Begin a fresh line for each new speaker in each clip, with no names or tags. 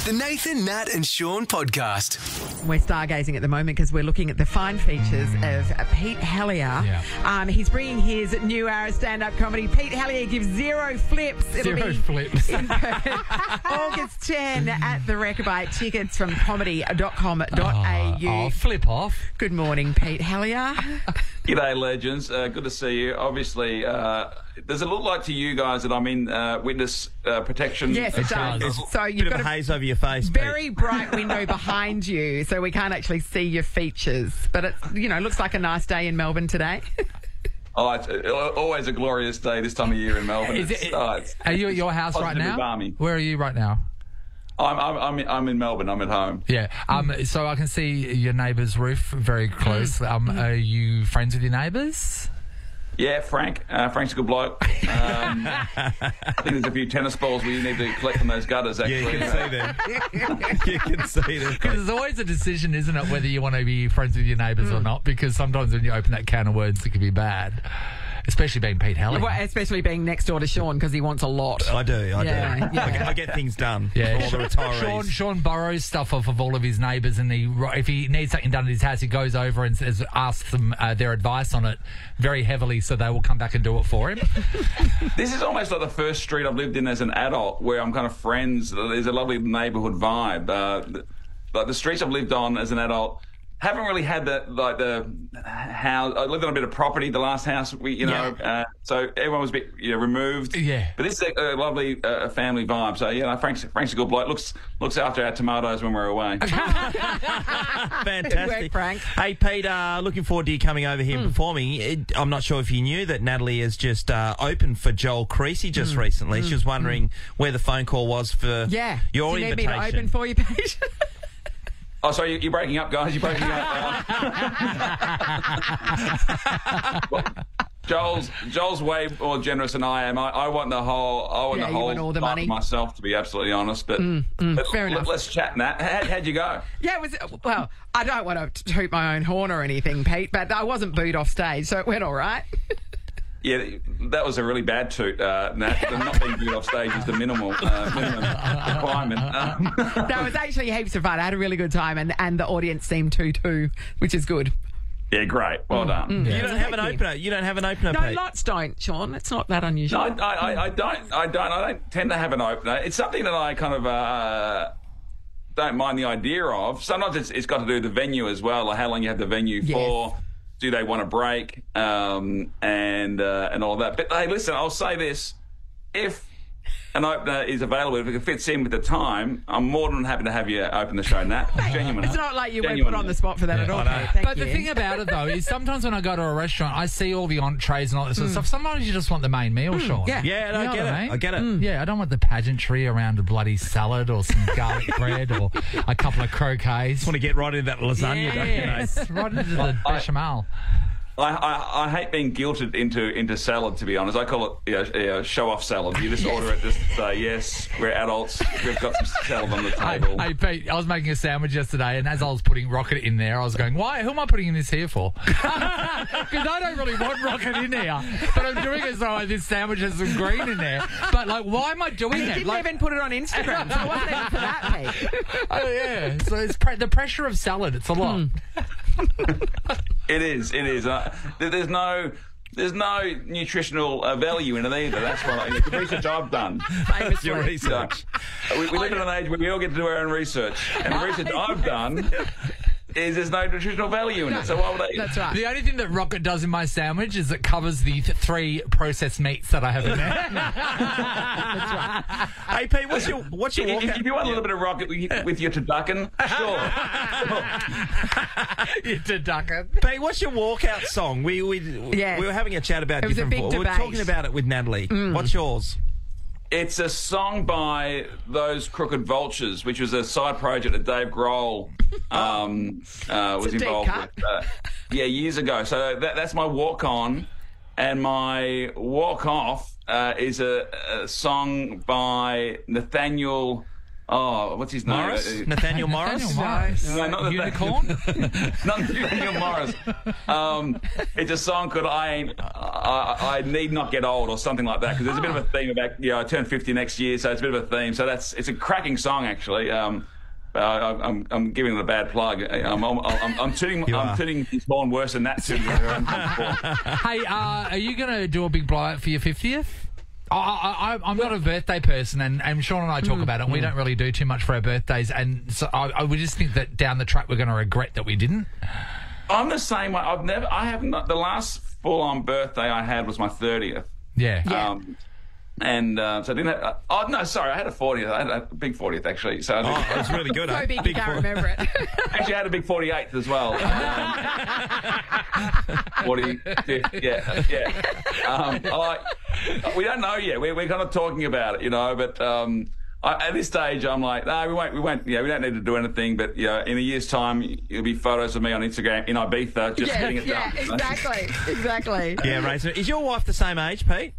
The Nathan, Nat and Shaun podcast.
We're stargazing at the moment because we're looking at the fine features of Pete Helliar.
Yeah.
He's bringing his new hour of stand-up comedy. Pete Helliar gives zero flips.
Zero flips.
In August 10 at the Rechabite. Tickets from comedy.com.au.
Oh, flip off.
Good morning, Pete Helliar.
G'day, legends. Good to see you. Obviously, does it look like to you guys that I'm in witness protection?
Yes, it does. So you've
Bit
got
of a haze over your face,
very
Pete.
bright window behind you, so we can't actually see your features. But it, looks like a nice day in Melbourne today.
Oh, it's always a glorious day this time of year in Melbourne.
Are you at your house right now?
Balmy.
Where are you right now?
I'm in Melbourne. I'm at home.
Yeah. So I can see your neighbour's roof very close. Are you friends with your neighbours?
Yeah, Frank. Frank's a good bloke. I think there's a few tennis balls we need to collect from those gutters, actually.
Yeah, you can see them. You can see them.
Because there's always a decision, isn't it, whether you want to be friends with your neighbours or not? Because sometimes when you open that can of worms, it can be bad. Especially being Pete Helliar.
Well, especially being next door to Sean because he wants a lot.
I do.
Yeah.
I get things done
Yeah.
for all the retirees.
Sean borrows stuff off of all of his neighbours, and if he needs something done at his house, he goes over and asks them their advice on it very heavily, so they will come back and do it for him.
This is almost like the first street I've lived in as an adult where I'm kind of friends. There's a lovely neighbourhood vibe. Like the streets I've lived on as an adult haven't really had the house. I lived on a bit of property. The last house, so everyone was a bit removed.
Yeah.
But this is a lovely family vibe. So Frank's a good bloke. Looks after our tomatoes when we're away.
Fantastic.
Good work, Frank.
Hey, Pete, looking forward to you coming over here and performing. I'm not sure if you knew that Natalie has just opened for Joel Creasy just recently. She was wondering where the phone call was for your
Do you
invitation.
need me to open for you, Pete?
Oh, sorry, you're breaking up, guys. You're breaking up. Well, Joel's way more generous than I am. I want the whole.
You want all the money
myself, to be absolutely honest. But,
fair enough.
Let's chat, Nat. How'd you go?
Yeah, it was. Well, I don't want to toot my own horn or anything, Pete, but I wasn't booed off stage, so it went all right.
Yeah, that was a really bad toot, Nat. Not being booed off stage is the minimum requirement.
That was actually heaps of fun. I had a really good time, and the audience seemed to, which is good.
Yeah, great. Well done.
You don't have an opener. You don't have an opener,
No,
Pete.
lots don't, Sean. It's not that unusual.
No, I don't tend to have an opener. It's something that I kind of don't mind the idea of. Sometimes it's got to do with the venue as well, like how long you have the venue for. Do they want a break, and all that? But hey, listen, I'll say this: if an opener is available, if it fits in with the time, I'm more than happy to have you open the show, Nat. Genuinely.
It's not like you weren't put on the spot for that at all. Pete.
But the thing about it, though, is sometimes when I go to a restaurant, I see all the entrees and all that sort of stuff. Sometimes you just want the main meal, Sean.
Yeah.
Yeah, no,
You know
I get
what
it.
I mean?
I get it.
Yeah, I don't want the pageantry around a bloody salad or some garlic bread or a couple of croquets.
Just want to get right into that lasagna, don't you, mate?
Yes, right into the bechamel.
I hate being guilted into salad, to be honest. I call it show-off salad. You just order it, just say, yes, we're adults, we've got some salad on the table.
Hey, Pete, I was making a sandwich yesterday, and as I was putting rocket in there, I was going, why? Who am I putting this here for? Because I don't really want rocket in there. But I'm doing it so this sandwich has some green in there. But, why am I doing
You
it?
didn't even put it on Instagram, so it wasn't even for that, Pete.
Oh, yeah. So it's the pressure of salad. It's a lot.
It is. There's no nutritional value in it either. That's why the research I've done.
Your research.
We live in an age where we all get to do our own research, and the research I've done is there's no nutritional value in it. So why would I?
That's right.
The only thing that rocket does in my sandwich is it covers the 3 processed meats that I have in there.
That's right.
Hey, Pete, what's your walkout?
If you want a little bit of rocket with your turducken, sure.
You turducken.
Pete, what's your walkout song? We were having a chat about
It was a
different.
big
We were
debate.
talking about it with Natalie. What's yours?
It's a song by Those Crooked Vultures, which was a side project that Dave Grohl was
deep
involved
cut.
with. Years ago. So that's my walk-on, and my walk-off is a song by Nathaniel. Oh, what's his name?
Morris? Nathaniel Morris?
No, not
Unicorn?
Not Nathaniel Morris. It's a song called I I need not get old or something like that, because there's a bit of a theme about, I turn 50 next year, so it's a bit of a theme. So it's a cracking song, actually. I'm giving it a bad plug. I'm tuning his horn worse than that.
Hey, are you going to do a big blowout for your 50th? I'm not a birthday person, and Sean and I talk about it, and we don't really do too much for our birthdays, and so I would just think that down the track we're going to regret that we didn't. I'm
the same way. The last full-on birthday I had was my 30th.
Yeah.
So I didn't have... I had a 40th. I had a big 40th, actually. So
that's really good.
So big you can't remember it.
Actually, I had a big 48th as well. 45th, yeah. We don't know yet. We're kind of talking about it, but... at this stage, I'm like, no, we won't. Yeah, we don't need to do anything. But in a year's time, there'll be photos of me on Instagram in Ibiza just getting it done.
Exactly.
Yeah, Razor. Is your wife the same age, Pete?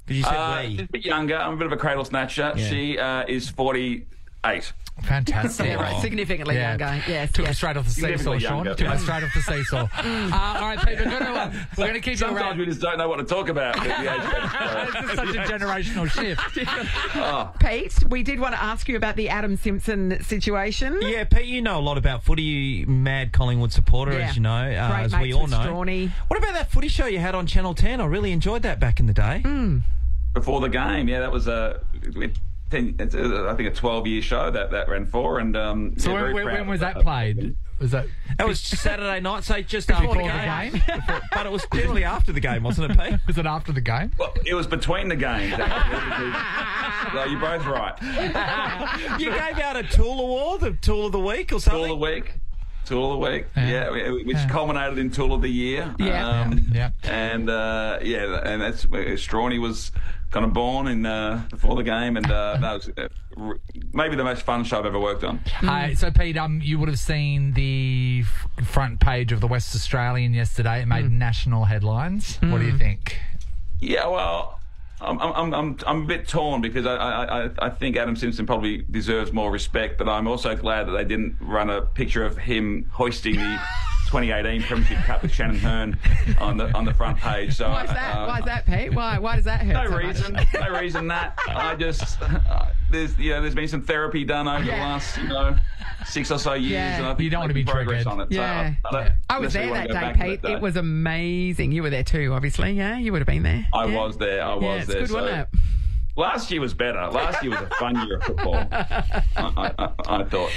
Because you said
she's a bit younger. I'm a bit of a cradle snatcher. Yeah. She is 48.
Fantastic.
Yeah, right. Significantly younger. Yes.
Took us straight off the seesaw, Sean. Took us straight off the seesaw. All right, Pete, we're going to keep you around.
Sometimes we just don't know what to talk about.
It's just such a generational shift.
Pete, we did want to ask you about the Adam Simpson situation.
Yeah, Pete, you know a lot about footy. You mad Collingwood supporter, as you know, as we all know.
Strawny.
What about that footy show you had on Channel 10? I really enjoyed that back in the day.
Before the game, that was I think a 12-year show that ran for, and
so when was that played? That
was Saturday night, so just after the game. But it was generally after the game, wasn't it, Pete?
Was it after the game?
Well, it was between the games. So you're both right.
You gave out a Tool Award, the Tool of the Week, or something.
Tool of the Week, which culminated in Tool of the Year.
And
that's where Strawny was kind of born in before the game, and that was maybe the most fun show I've ever worked on.
So Pete, you would have seen the front page of the West Australian yesterday. It made national headlines. What do you think?
Yeah, well, I'm a bit torn, because I think Adam Simpson probably deserves more respect, but I'm also glad that they didn't run a picture of him hoisting the 2018 Premiership Cup with Shannon Hearn on the front page. So
why is that? Why is that, Pete? Why does that hurt?
No reason. That I just there's been some therapy done over the last 6 or so years, and I think
you don't want to be
progress on it.
Yeah.
So
I was there that day, Pete. It was amazing. You were there too, obviously. Yeah, you would have been there.
I was there.
It's good, wasn't it?
Last year was better. Last year was a fun year of football. I thought.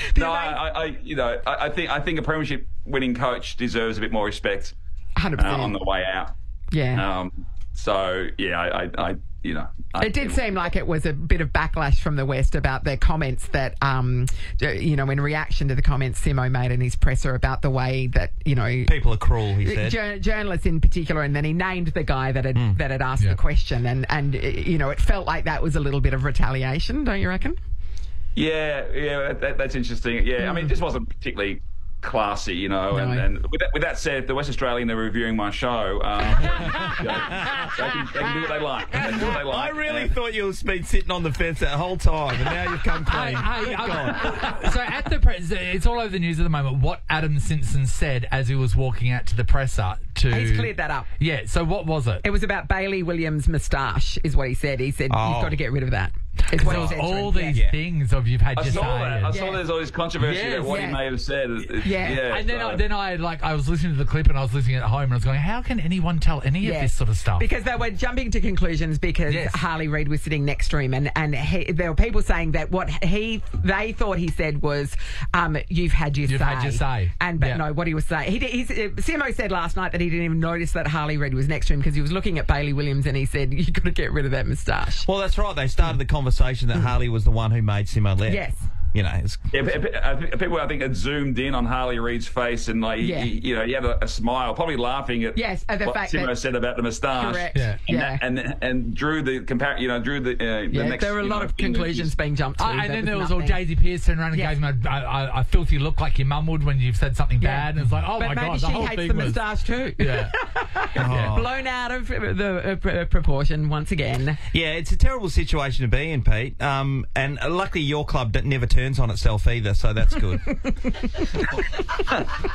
I think a premiership winning coach deserves a bit more respect
100%
on the way out.
Yeah.
It
did seem like it was a bit of backlash from the West about the comments that, in reaction to the comments Simo made in his presser about the way that,
people are cruel, he said.
Journalists in particular, and then he named the guy that had asked the question, and it felt like that was a little bit of retaliation, don't you reckon?
Yeah, that's interesting. Yeah, I mean, it just wasn't particularly classy, and with that said, if the West Australian are reviewing my show, they can do what they like.
I really thought you had been sitting on the fence that whole time, and now you've come clean.
So at the it's all over the news at the moment what Adam Simpson said as he was walking out to the presser.
He's cleared that up.
Yeah, so what was it?
It was about Bailey Williams' moustache, is what he said. He said, you've got to get rid of that. It's what he said
all these things you've had to say.
I saw there's all this controversy about what he may have said.
And then I was listening to the clip, and I was listening at home, and I was going, how can anyone tell any of this sort of stuff?
Because they were jumping to conclusions because Harley Reid was sitting next to him, and there were people saying that what they thought he said was, you've had your say. But no, what he was saying, Simo said last night that he didn't even notice that Harley Reid was next to him because he was looking at Bailey Williams, and he said, you've got to get rid of that moustache.
Well, that's right. They started the conversation that Harley was the one who made Simo left.
Yes.
People I think had zoomed in on Harley Reid's face, and he had a smile, probably laughing at
the
what
fact
Simo said about the moustache.
Correct.
And drew the next.
There were a lot of conclusions being jumped to.
And then there was all Daisy Pearce turned around and gave him a filthy look like your mum would when you've said something bad, and it's like, my God, the whole thing was.
But maybe she hates the moustache too.
Yeah.
Blown out of the proportion once again.
Yeah, it's a terrible situation to be in, Pete. And luckily your club never turned turns on itself either, so that's good.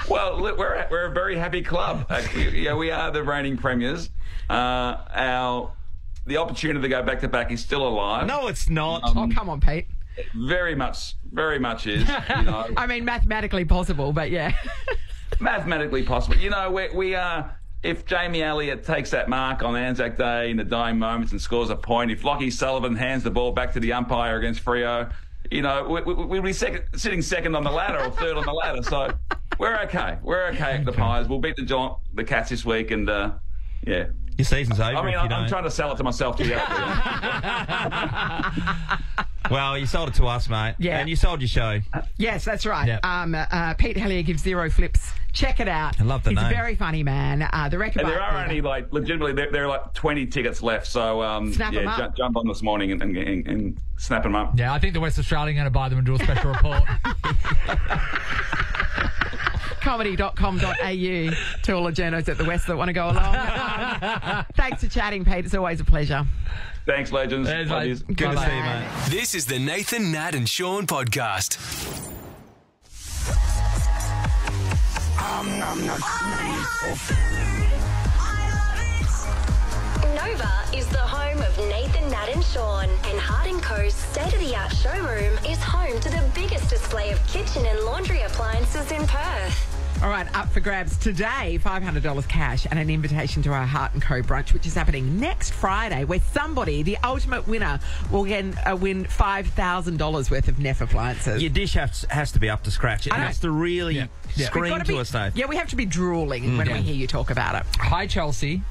Well, look, we're a very happy club. We are the reigning premiers. The opportunity to go back to back is still alive.
No, it's not.
Oh, come on, Pete.
Very much is.
I mean, mathematically possible, but yeah.
Mathematically possible. We are. If Jamie Elliott takes that mark on Anzac Day in the dying moments and scores a point, if Lockie Sullivan hands the ball back to the umpire against Freo, we'll be sitting second on the ladder or third on the ladder. So we're okay. We're okay at the Pies. We'll beat the Cats this week, and yeah.
Your season's over.
I mean, I'm trying to sell it to myself too.
Well, you sold it to us, mate.
Yeah.
And you sold your show.
Yes, that's right.
Yep.
Pete Helliar gives zero flips. Check it out.
I love the name.
He's a very funny man. The record.
And there are only legitimately there are 20 tickets left. So
snap them up.
Jump on this morning and snap them up.
Yeah, I think the West Australian going to buy them and do a special report.
Comedy.com.au to all the journos at the West that want to go along. Thanks for chatting, Pete. It's always a pleasure.
Thanks, legends. Love yous.
Good to see you, mate.
This is the Nathan, Nat and Shaun podcast.
Nova is the home of Nathan, Nat and Shaun, and Hart & Co.'s state-of-the-art showroom is home to the biggest display of kitchen and laundry appliances in Perth.
All right, up for grabs today, $500 cash and an invitation to our Hart & Co. brunch, which is happening next Friday, where somebody, the ultimate winner, will win $5,000 worth of Neff appliances.
Your dish has to be up to scratch. It has to really scream to us, Dave.
Yeah, we have to be drooling when we hear you talk about it.
Hi, Chelsea.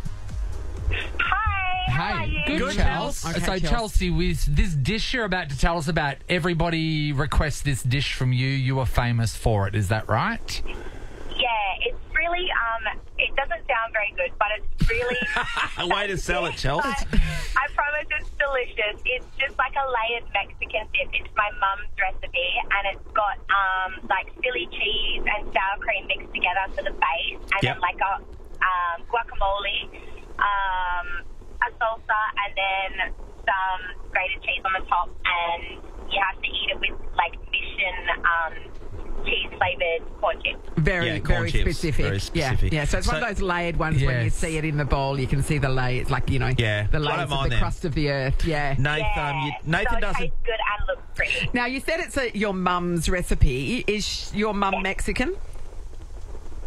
Hi, how are you?
Good, Chelsea.
Okay,
So, Chelsea, with this dish you're about to tell us about, everybody requests this dish from you. You are famous for it. Is that right?
Yeah, it's really, it doesn't sound very good, but it's really...
A way to sell it, Chelsea.
I promise it's delicious. It's just like a layered Mexican dip. It's my mum's recipe, and it's got, Philly cheese and sour cream mixed together for the base, and then like a guacamole, a salsa, and then some grated cheese on the top, and you have to eat it with, mission, cheese-flavoured corn chips.
Very specific.
Very specific.
Yeah. So it's one of those layered ones when you see it in the bowl, you can see the layers, the layers of the crust of the earth. Yeah.
Nathan doesn't...
It tastes good and looks pretty.
Now, you said it's your mum's recipe. Is your mum Mexican?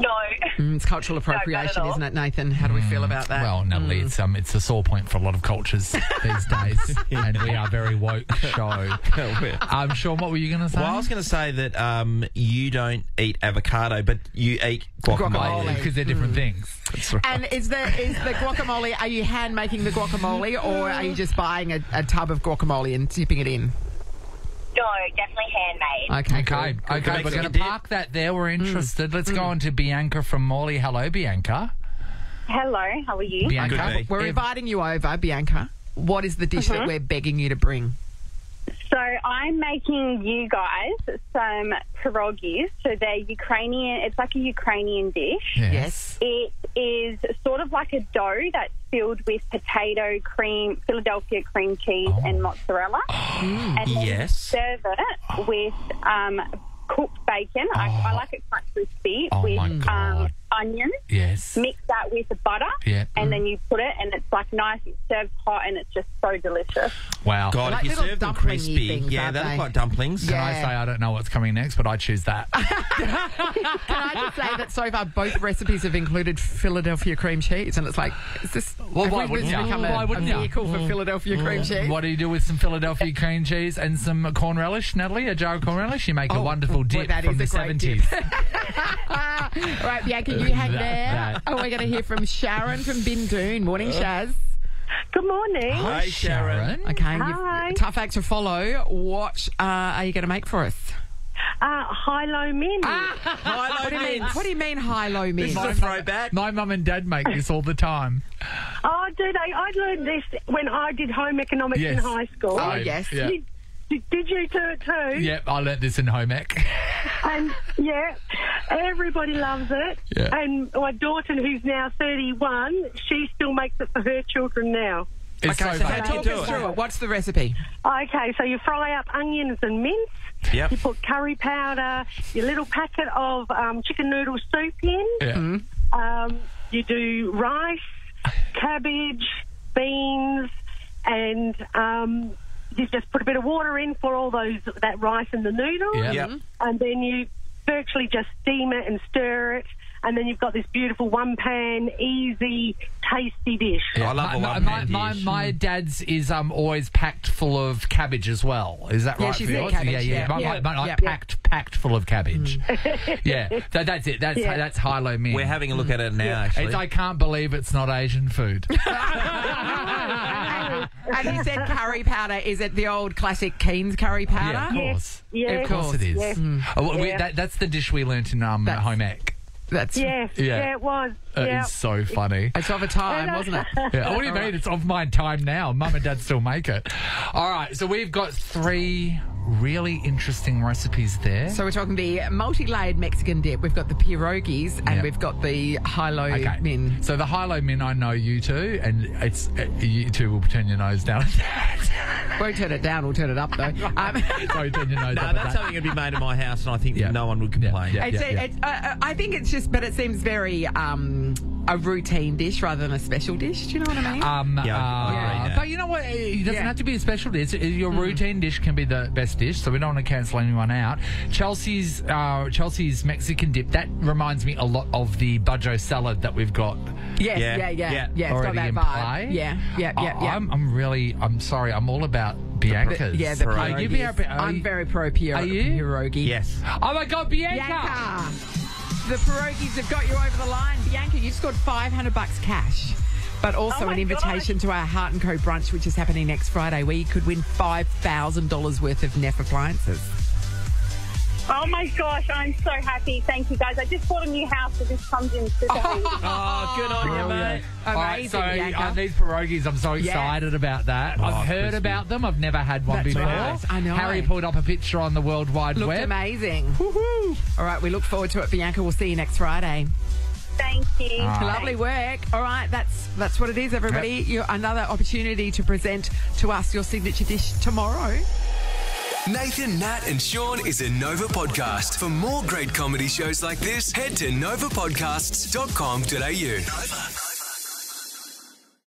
No.
It's cultural appropriation, isn't it, Nathan? How do we feel about that?
Well, Natalie, it's a sore point for a lot of cultures these days, and we are a very woke show. Sean, what were you going to say?
Well, I was going to say that you don't eat avocado, but you eat guacamole.
Because they're different things.
That's right.
And is the guacamole, are you hand making the guacamole, or are you just buying a tub of guacamole and tipping it in?
No, definitely handmade.
Okay. We're going to park that there. We're interested. Let's go on to Bianca from Morley. Hello, Bianca.
Hello, how are you?
Bianca.
We're inviting you over, Bianca. What is the dish that we're begging you to bring?
So I'm making you guys some pierogies. So they're Ukrainian. It's like a Ukrainian dish.
Yes.
It is sort of like a dough that's filled with potato cream, Philadelphia cream cheese, and mozzarella. And then you serve it with cooked bacon. I like it quite crispy with onions.
Yes.
Mix that with the butter.
Yeah.
And then you put it, and it's like nice. It's served hot, and it's just so delicious.
Wow.
God,
Like
if you
little
serve them
dumpling-y
crispy,
things,
they
aren't
look
they?
like dumplings.
Can I say I don't know what's coming next, but I choose that.
Can I just say that so far both recipes have included Philadelphia cream cheese, and it's like, is this
Well, why wouldn't you?
become
Why
a
wouldn't you?
vehicle for Philadelphia cream cheese?
What do you do with some Philadelphia cream cheese and some corn relish, Natalie? A jar of corn relish? You make a wonderful dip
that
from the
is a great
70s.
All right, Bianca, you hang there. Oh, we're going to hear from Sharon from Bindoon. Morning, Shaz.
Good morning.
Hi, Sharon.
Okay,
Hi.
tough act to follow. What are you going to make for us?
High-low min.
What do you mean high-low min?
This is a throwback.
My mum and dad make this all the time.
Oh, do they? I learned this when I did home economics in high school.
Oh, yes.
Yeah.
Did you do it too?
Yep, I learnt this in home ec.
And, everybody loves it.
Yeah.
And my daughter, who's now 31, she still makes it for her children now.
It's
Okay, so
funny.
talk us through it. What's the recipe?
Okay, so you fry up onions and mince,
Yep.
You put curry powder, your little packet of chicken noodle soup in.
Yeah.
You do rice, cabbage, beans, and you just put a bit of water in for all that rice and the noodles.
Yeah.
Yep.
And then you virtually just steam it and stir it. And then you've got this beautiful one-pan, easy, tasty dish.
I love a one-pan dish.
My dad's is always packed full of cabbage as well. Is that right?
She
for
said
yours?
cabbage,
Yeah. Packed full of cabbage. Yeah, so that's it. That's high-low min.
We're having a look at it now, actually.
I can't believe it's not Asian food.
And you said curry powder. Is it the old classic Keen's curry powder?
Yeah, of course.
Yes.
Of course it is.
Yes.
That's the dish we learnt in home ec.
Yeah, it was.
It's so funny.
It's of a time, wasn't it?
Yeah. What do you mean? It's of my time now. Mum and Dad still make it. All right, so we've got 3 really interesting recipes there.
So we're talking the multi-layered Mexican dip. We've got the pierogies and we've got the high-low min.
So the high-low min, I know you two, and it's you two will turn your nose down.
Won't turn it down, we'll turn it up though.
Sorry, turn your nose
No,
up.
that's something that'd be made in my house, and I think no one would complain.
I think it's just, but it seems very a routine dish rather than a special dish. Do you know what I mean?
I agree.
But you know what? It doesn't have to be a special dish. Your routine dish can be the best dish, so we don't want to cancel anyone out. Chelsea's Mexican dip, that reminds me a lot of the budjo salad that we've got.
Yeah. It's got
Already
that
in
vibe.
play.
Yeah.
I'm sorry. I'm all about Bianca's.
The pierogies. I'm very pro pierogi.
Yes.
Oh my God, Bianca!
The pierogies have got you over the line. Bianca, you've scored $500 cash. But also an invitation to our Hart & Co brunch, which is happening next Friday, where you could win $5,000 worth of Neff appliances.
Oh, my gosh, I'm so happy. Thank you, guys. I just bought a new house, so this comes in today.
Oh, good on you, mate.
Amazing, Bianca.
These pierogies, I'm so excited about that. I've heard about them. I've never had one before.
Right. I know.
Harry pulled up a picture on the World Wide
Looked
Web.
amazing.
Woohoo!
All right, we look forward to it, Bianca. We'll see you next Friday.
Thank you.
Lovely work. All right, that's what it is, everybody. Another opportunity to present to us your signature dish tomorrow.
Nathan, Nat and Sean is a Nova podcast. For more great comedy shows like this, head to novapodcasts.com.au. Nova.